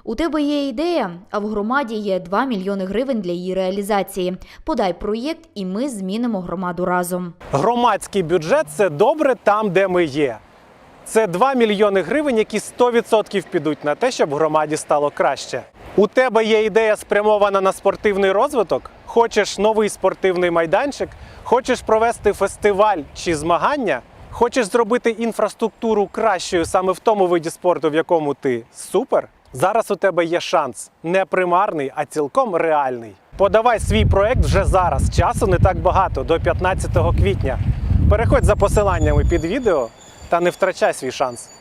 У тебе є ідея, а в громаді є 2 мільйони гривень для її реалізації. Подай проєкт і ми змінимо громаду разом. Громадський бюджет – це добре там, де ми є. Це 2 мільйони гривень, які 100% підуть на те, щоб громаді стало краще. У тебе є ідея спрямована на спортивний розвиток? Хочеш новий спортивний майданчик? Хочеш провести фестиваль чи змагання? Хочеш зробити інфраструктуру кращою саме в тому виді спорту, в якому ти супер? Зараз у тебе є шанс. Не примарний, а цілком реальний. Подавай свій проект вже зараз. Часу не так багато, до 15 квітня. Переходь за посиланнями під відео та не втрачай свій шанс.